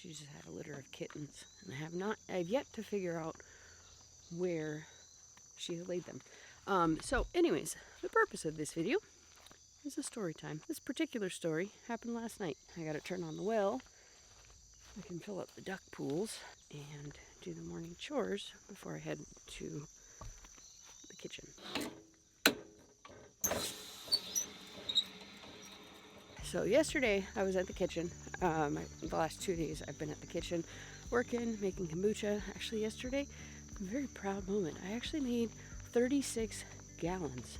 She just had a litter of kittens, and I've yet to figure out where she laid them. So anyways, the purpose of this video is a story time. This particular story happened last night. I gotta turn on the well. I can fill up the duck pools and do the morning chores before I head to the kitchen. So yesterday I was at the kitchen. The last 2 days I've been at the kitchen working, making kombucha. Actually yesterday, a very proud moment. I actually made 36 gallons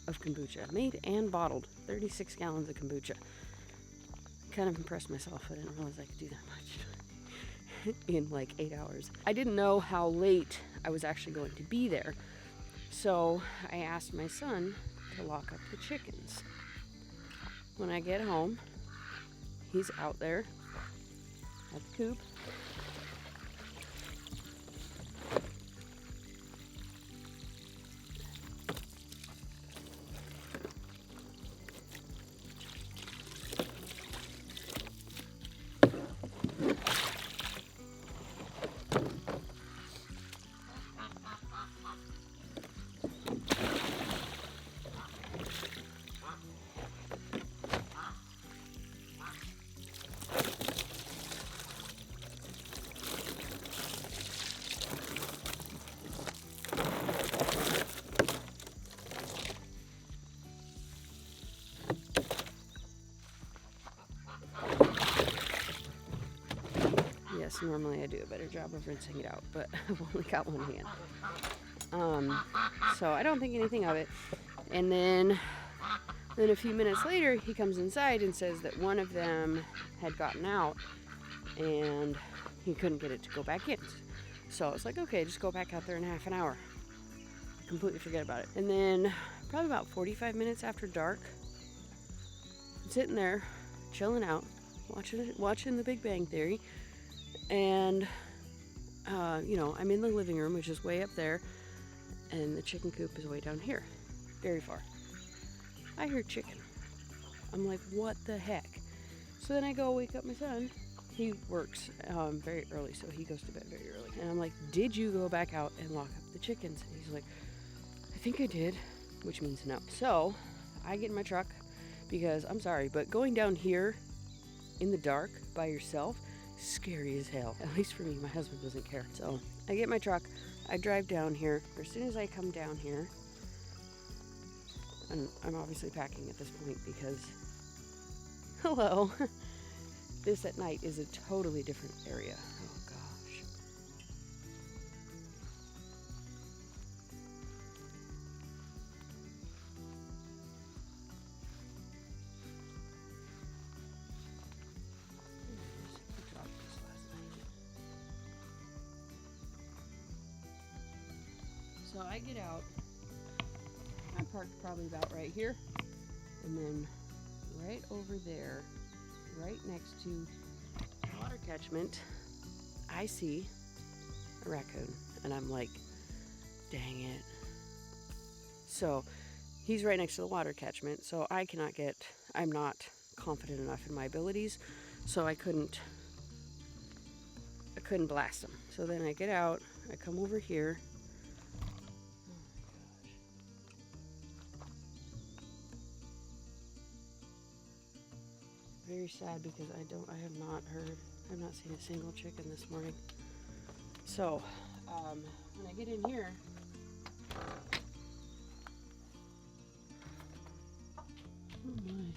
of kombucha. Made and bottled 36 gallons of kombucha. Kind of impressed myself. I didn't realize I could do that much in like 8 hours. I didn't know how late I was actually going to be there. So I asked my son to lock up the chickens. When I get home, he's out there at the coop. Yes, normally I do a better job of rinsing it out, but I've only got one hand. So I don't think anything of it. And then a few minutes later, he comes inside and says that one of them had gotten out and he couldn't get it to go back in. So I was like, okay, just go back out there in half an hour. Completely forget about it. And then probably about 45 minutes after dark, I'm sitting there, chilling out, watching The Big Bang Theory. And, I'm in the living room, which is way up there, and the chicken coop is way down here, very far. I hear chicken. I'm like, what the heck? So then I go wake up my son. He works very early, so he goes to bed very early. And I'm like, did you go back out and lock up the chickens? And he's like, I think I did, which means no. So I get in my truck because, I'm sorry, but going down here in the dark by yourself, scary as hell. At least for me, my husband doesn't care. So I get my truck, I drive down here. As soon as I come down here, and I'm obviously packing at this point because, hello, this at night is a totally different area. Oh gosh. So I get out, I parked probably about right here, and then right over there, right next to the water catchment, I see a raccoon, and I'm like, dang it. So he's right next to the water catchment, so I'm not confident enough in my abilities, so I couldn't blast him. So then I get out, I come over here. Very sad because I have not seen a single chicken this morning. So, when I get in here, oh my,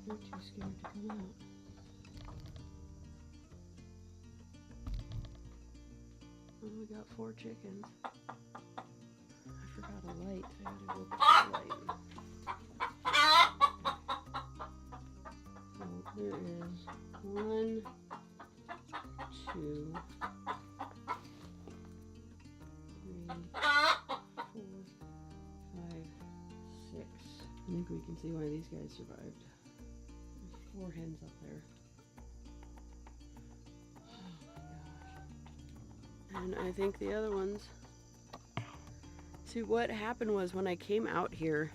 they're too scared to come out. Oh, we got 4 chickens. I forgot a light. I gotta go put the light. There is 1, 2, 3, 4, 5, 6. I think we can see why these guys survived. There's 4 hens up there. Oh my gosh. And I think the other ones. See, what happened was when I came out here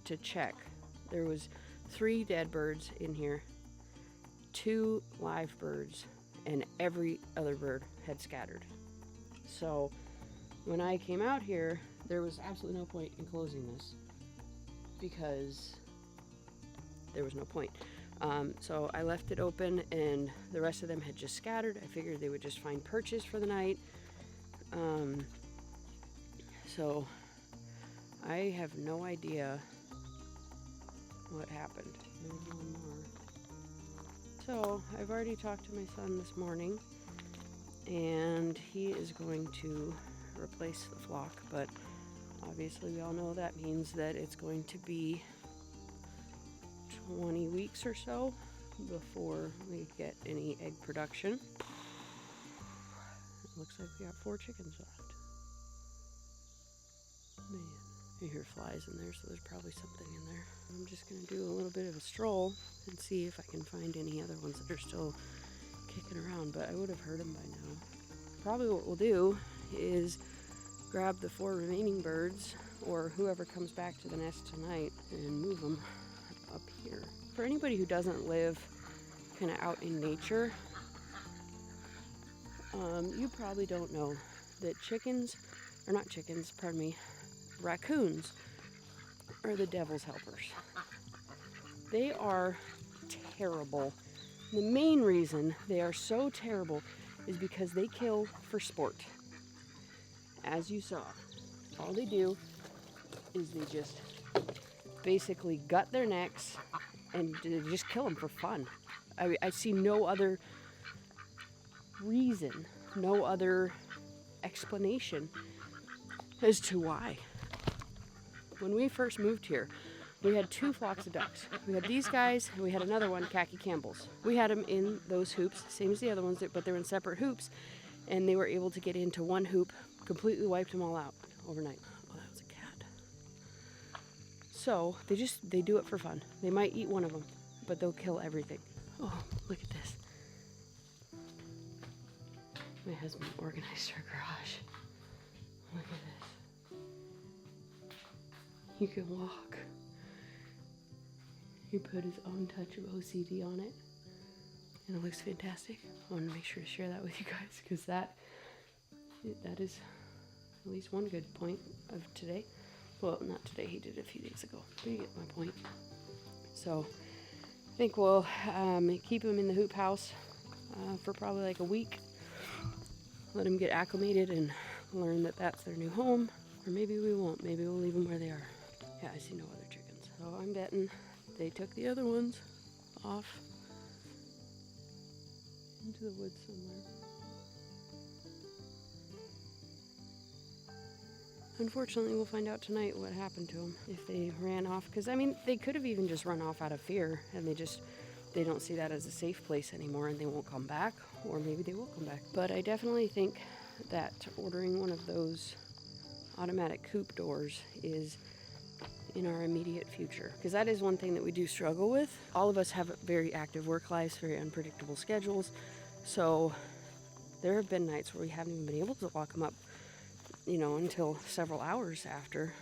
to check, there was 3 dead birds in here. 2 live birds, and every other bird had scattered. So when I came out here, there was absolutely no point in closing this because there was no point. So I left it open, and the rest of them had just scattered. I figured they would just find perches for the night. So I have no idea what happened. There's one more. So I've already talked to my son this morning, and he is going to replace the flock, but obviously we all know that means that it's going to be 20 weeks or so before we get any egg production. It looks like we got 4 chickens left. Man, I hear flies in there, so there's probably something in there. I'm just going to do a little bit of a stroll and see if I can find any other ones that are still kicking around, but I would have heard them by now. Probably what we'll do is grab the 4 remaining birds, or whoever comes back to the nest tonight, and move them up here. For anybody who doesn't live kind of out in nature, you probably don't know that raccoons are the devil's helpers. They are terrible. The main reason they are so terrible is because they kill for sport. As you saw, all they do is they just basically gut their necks and just kill them for fun. I see no other reason, no other explanation as to why. When we first moved here, we had 2 flocks of ducks. We had these guys, and we had another one, Khaki Campbell's. We had them in those hoops, same as the other ones, but they were in separate hoops, and they were able to get into one hoop, completely wiped them all out overnight. Oh, that was a cat. So they do it for fun. They might eat one of them, but they'll kill everything. Oh, look at this. My husband organized our garage. Look at this. You can walk. He put his own touch of OCD on it, and it looks fantastic. I want to make sure to share that with you guys, because that is at least one good point of today. Well, not today, he did it a few days ago, but you get my point. So I think we'll keep him in the hoop house for probably like a week. Let him get acclimated and learn that that's their new home. Or maybe we won't. Maybe we'll leave them where they are. Yeah, I see no other chickens. So I'm betting they took the other ones off into the woods somewhere. Unfortunately, we'll find out tonight what happened to them, if they ran off. Because, I mean, they could have even just run off out of fear, and they don't see that as a safe place anymore, and they won't come back, or maybe they will come back. But I definitely think that ordering one of those automatic coop doors is in our immediate future, because that is one thing that we do struggle with. All of us have very active work lives, very unpredictable schedules, so there have been nights where we haven't even been able to lock them up, until several hours after,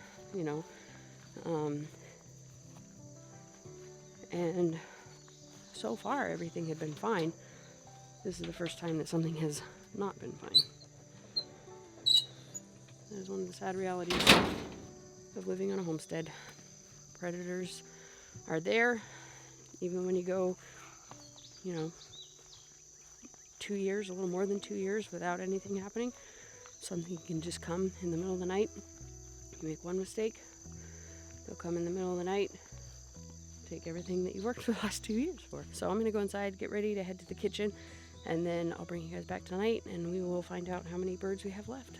and so far everything had been fine. This is the first time that something has not been fine. That is one of the sad realities of living on a homestead. Predators are there, even when you go, 2 years, a little more than 2 years without anything happening. Something can just come in the middle of the night. You make one mistake, they'll come in the middle of the night, take everything that you worked for the last 2 years for. So I'm going to go inside, get ready to head to the kitchen, and then I'll bring you guys back tonight, and we will find out how many birds we have left.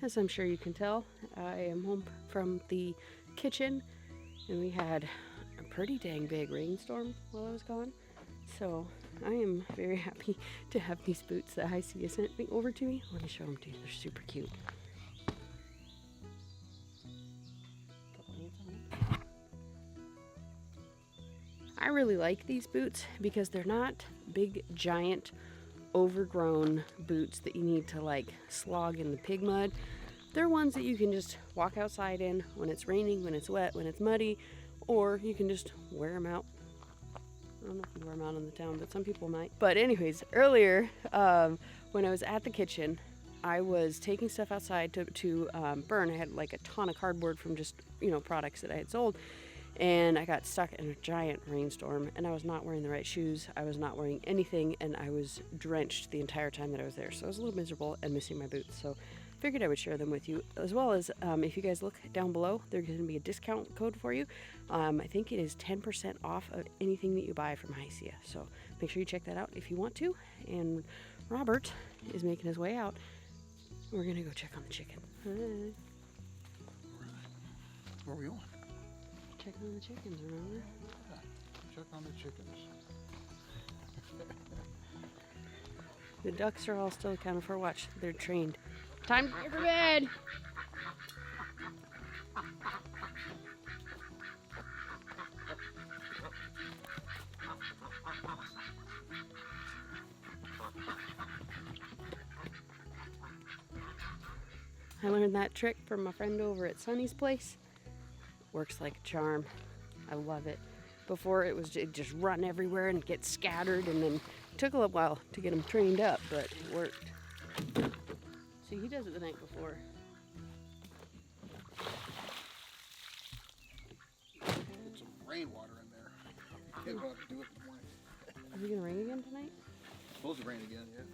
As I'm sure you can tell, I am home from the kitchen, and we had a pretty dang big rainstorm while I was gone. So I am very happy to have these boots that Heisey sent over to me. Let me show them to you. They're super cute. I really like these boots because they're not big, giant, overgrown boots that you need to like slog in the pig mud. They're ones that you can just walk outside in when it's raining, when it's wet, when it's muddy, or you can just wear them out. I don't know if you wear them out in the town, but some people might. But anyways, earlier when I was at the kitchen, I was taking stuff outside to burn. I had like a ton of cardboard from just, products that I had sold. And I got stuck in a giant rainstorm, and I was not wearing the right shoes. I was not wearing anything, and I was drenched the entire time that I was there. So I was a little miserable and missing my boots. So I figured I would share them with you, as well as if you guys look down below, there's going to be a discount code for you. I think it is 10% off of anything that you buy from Hycia. So make sure you check that out if you want to. And Robert is making his way out. We're going to go check on the chicken. Where are we going? Checking on the chickens, remember? Yeah, check on the chickens. The ducks are all still accounted for. Watch, they're trained. Time to get for bed! I learned that trick from my friend over at Sunny's place. Works like a charm. I love it. Before it was just run everywhere and get scattered, and then it took a little while to get them trained up, but it worked. See, he does it the night before. Put some rainwater in there. Can't go out and do it in the morning. Is it gonna rain again tonight? Supposed to rain again, yeah.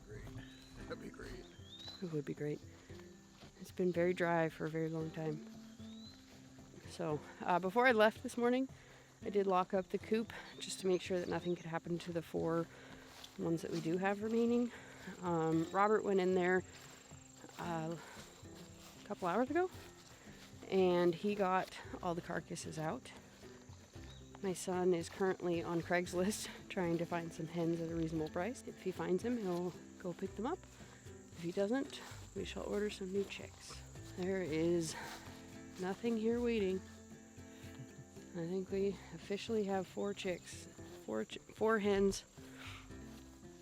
Great. That'd be great. It would be great. It's been very dry for a very long time. So before I left this morning, I did lock up the coop just to make sure that nothing could happen to the 4 ones that we do have remaining. Robert went in there a couple hours ago, and he got all the carcasses out. My son is currently on Craigslist trying to find some hens at a reasonable price. If he finds them, he'll go pick them up. If he doesn't, we shall order some new chicks. There is nothing here waiting. I think we officially have 4 chicks. 4 hens.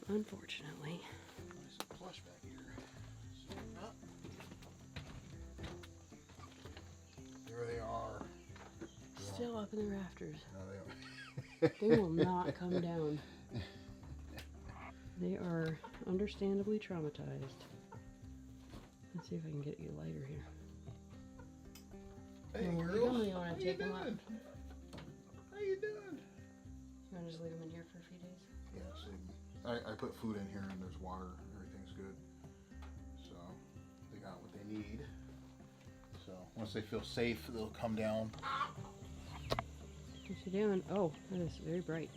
Unfortunately. Nice and plush back here. There they are. Still up in the rafters. No, they are. They will not come down. They are understandably traumatized. Let's see if I can get you lighter here. Hey, You girls. don't really want How to you take them up. doing? How you doing? You want to just leave them in here for a few days? Yes, I put food in here and there's water. Everything's good. So they got what they need. So once they feel safe, they'll come down. What you doing? Oh, that is very bright.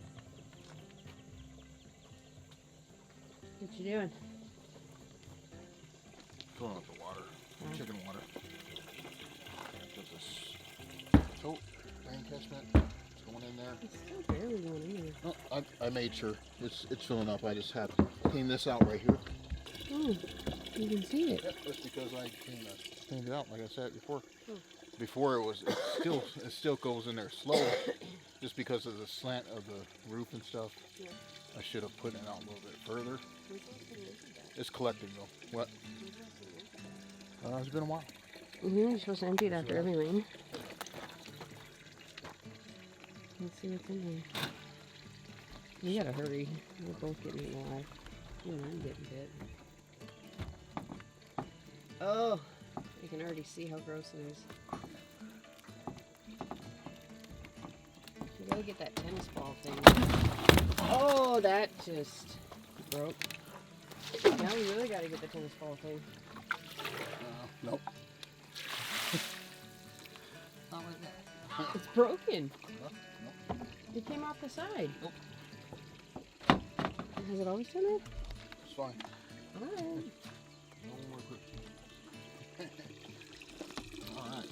What you doing? Filling up the water. Oh. Chicken water. Put this. Oh, rain catchment. It's going in there. It's still barely going in there. Oh, I made sure it's filling up. I just had to clean this out right here. Oh, you can see it. Yep, that's because I cleaned it out, like I said before. Oh. Before it still goes in there slow, just because of the slant of the roof and stuff. Yeah. I should have put it out a little bit further. Where's the last time you looked at that? It's collecting though. What? Where's the last time you looked at that? It's been a while. You're supposed to empty it after Yeah. every rain. Let's see what's in here. We gotta hurry. We're both getting eaten alive. Even I'm getting bit. Oh, you can already see how gross it is. You gotta get that tennis ball thing. Oh, that just broke. Now we really gotta get the tennis ball thing. Nope. Not like that. It's broken. Nope. It came off the side. Nope. Has it always done that? It's fine. Alright. No more quick. Alright.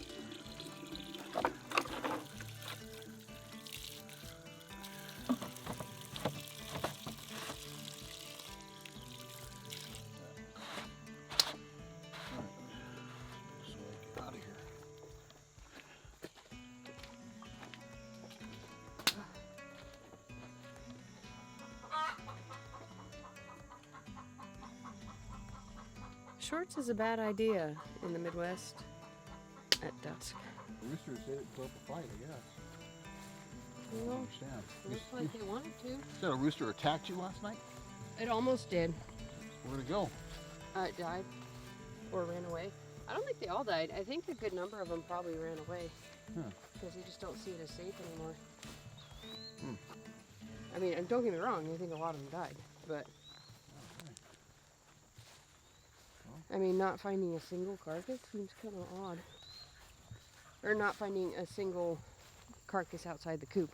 Shorts is a bad idea in the Midwest at dusk. Roosters didn't put up a fight, I guess. I don't Well, understand. looks like they wanted to. Said a rooster attacked you last night? It almost did. Where'd it go? It died or ran away. I don't think they all died. I think a good number of them probably ran away because you just don't see it as safe anymore. I mean, and don't get me wrong, I think a lot of them died, but I mean, not finding a single carcass seems kind of odd. Or not finding a single carcass outside the coop.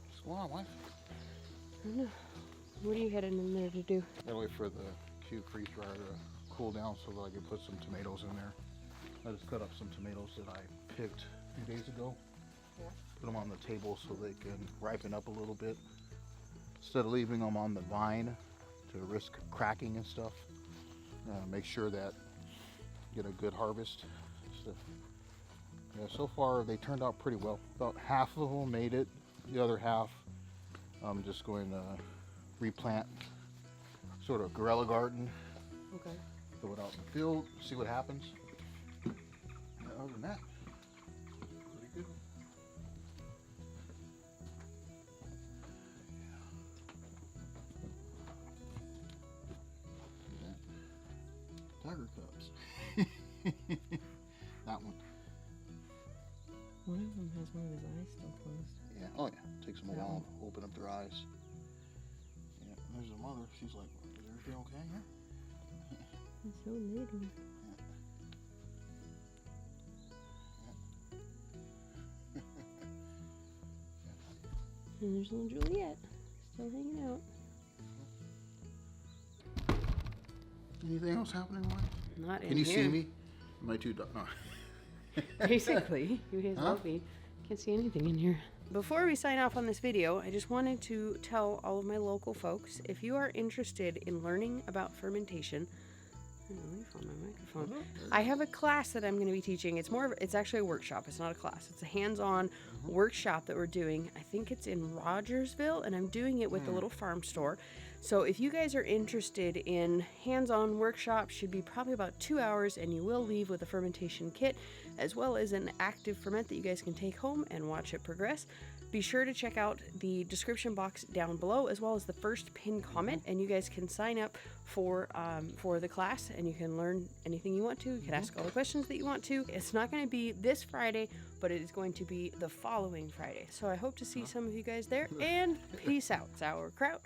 What's going on, wife? I don't know. What are you heading in there to do? Gotta wait for the cube freeze dryer to cool down so that I can put some tomatoes in there. I just cut up some tomatoes that I picked a few days ago. Yeah. Put them on the table so they can ripen up a little bit. Instead of leaving them on the vine to risk cracking and stuff. Make sure that you get a good harvest. So, yeah, so far they turned out pretty well. About half of them made it. The other half I'm just going to replant, sort of guerrilla garden. Okay. Throw it out in the field, see what happens. Other than that, pretty good. Yeah. Tiger cubs. That one. One of them has one of his eyes still closed. Yeah. Oh yeah. Takes them a while to open up their eyes. Yeah. There's the mother. She's like, "Is everything okay here?" He's so little. And there's little Juliet, still hanging out. Anything else happening, Mike? Not in Can you here. see me? Am I too dark? No. Basically, you guys love me. Can't see anything in here. Before we sign off on this video, I just wanted to tell all of my local folks, if you are interested in learning about fermentation, let me find my microphone. I have a class that I'm going to be teaching. It's actually a workshop. It's not a class. It's a hands-on workshop that we're doing. I think it's in Rogersville, and I'm doing it with a little farm store. So if you guys are interested in hands-on workshop, should be probably about 2 hours, and you will leave with a fermentation kit, as well as an active ferment that you guys can take home and watch it progress. Be sure to check out the description box down below, as well as the first pinned comment, and you guys can sign up for the class, and you can learn anything you want to. You can ask all the questions that you want to. It's not going to be this Friday, but it is going to be the following Friday. So I hope to see some of you guys there, and peace out, sauerkraut.